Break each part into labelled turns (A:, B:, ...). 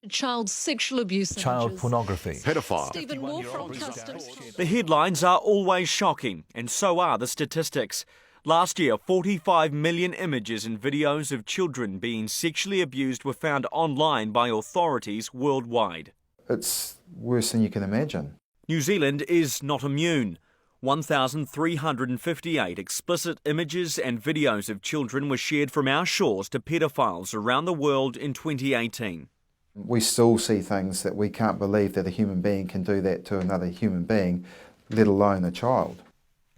A: Child sexual abuse,
B: child pornography,
C: pedophile.
A: Stephen Moore from Customs.
D: The headlines are always shocking, and so are the statistics. Last year, 45 million images and videos of children being sexually abused were found online by authorities worldwide.
E: It's worse than you can imagine.
D: New Zealand is not immune. 1,358 explicit images and videos of children were shared from our shores to pedophiles around the world in 2018.
E: We still see things that we can't believe that a human being can do that to another human being, let alone a child.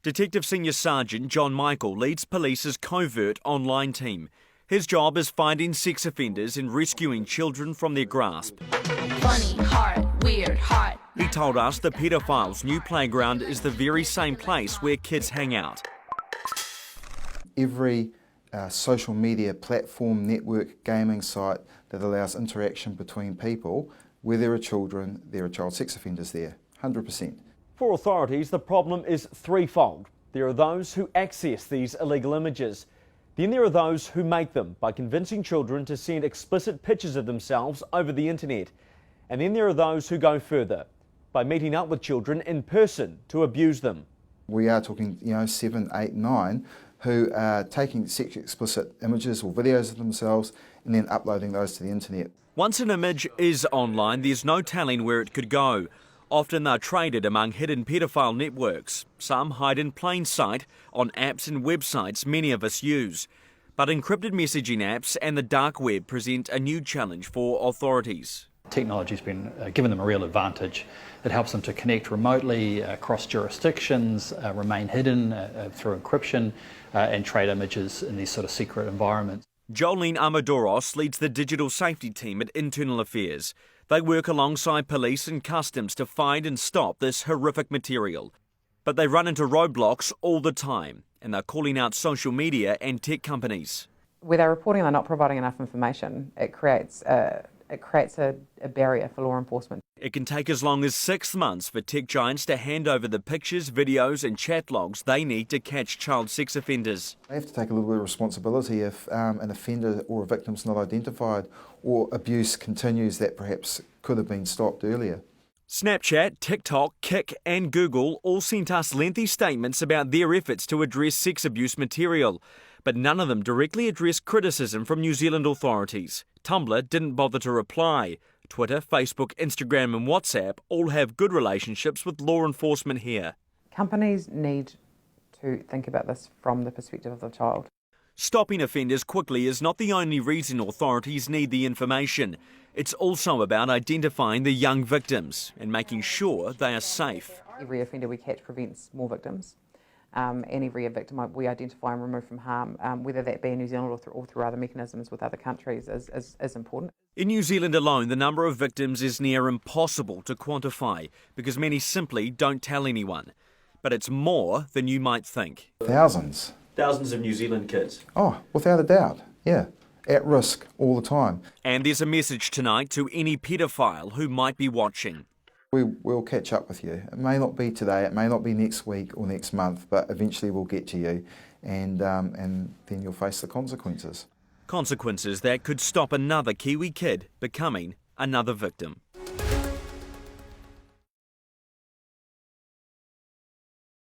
D: Detective Senior Sergeant John Michael leads police's covert online team. His job is finding sex offenders and rescuing children from their grasp.
F: Funny, hard, weird, hard.
D: He told us the pedophile's new playground is the very same place where kids hang out.
E: Every social media platform, network, gaming site that allows interaction between people, where there are children, there are child sex offenders there, 100%.
D: For authorities, the problem is threefold. There are those who access these illegal images. Then there are those who make them by convincing children to send explicit pictures of themselves over the internet. And then there are those who go further, by meeting up with children in person to abuse them.
E: We are talking, 7, 8, 9, who are taking sex explicit images or videos of themselves and then uploading those to the internet.
D: Once an image is online, there's no telling where it could go. Often they're traded among hidden pedophile networks. Some hide in plain sight on apps and websites many of us use. But encrypted messaging apps and the dark web present a new challenge for authorities.
G: Technology's been given them a real advantage. It helps them to connect remotely across jurisdictions, remain hidden through encryption and trade images in these sort of secret environments.
D: Jolene Amadoros leads the digital safety team at Internal Affairs. They work alongside police and customs to find and stop this horrific material. But they run into roadblocks all the time, and they're calling out social media and tech companies.
H: Where they're reporting they're not providing enough information, it creates a barrier for law enforcement.
D: It can take as long as 6 months for tech giants to hand over the pictures, videos and chat logs they need to catch child sex offenders.
E: They have to take a little bit of responsibility if an offender or a victim's not identified or abuse continues that perhaps could have been stopped earlier.
D: Snapchat, TikTok, Kik and Google all sent us lengthy statements about their efforts to address sex abuse material, but none of them directly addressed criticism from New Zealand authorities. Tumblr didn't bother to reply. Twitter, Facebook, Instagram and WhatsApp all have good relationships with law enforcement here.
H: Companies need to think about this from the perspective of the child.
D: Stopping offenders quickly is not the only reason authorities need the information. It's also about identifying the young victims and making sure they are safe.
H: Every offender we catch prevents more victims. And every victim we identify and remove from harm, whether that be in New Zealand or through other mechanisms with other countries, is important.
D: In New Zealand alone, the number of victims is near impossible to quantify because many simply don't tell anyone. But it's more than you might think.
E: Thousands.
D: Thousands of New Zealand kids.
E: Oh, without a doubt, yeah. At risk all the time.
D: And there's a message tonight to any paedophile who might be watching.
E: We will catch up with you. It may not be today, it may not be next week or next month, but eventually we'll get to you and then you'll face the consequences.
D: Consequences that could stop another Kiwi kid becoming another victim.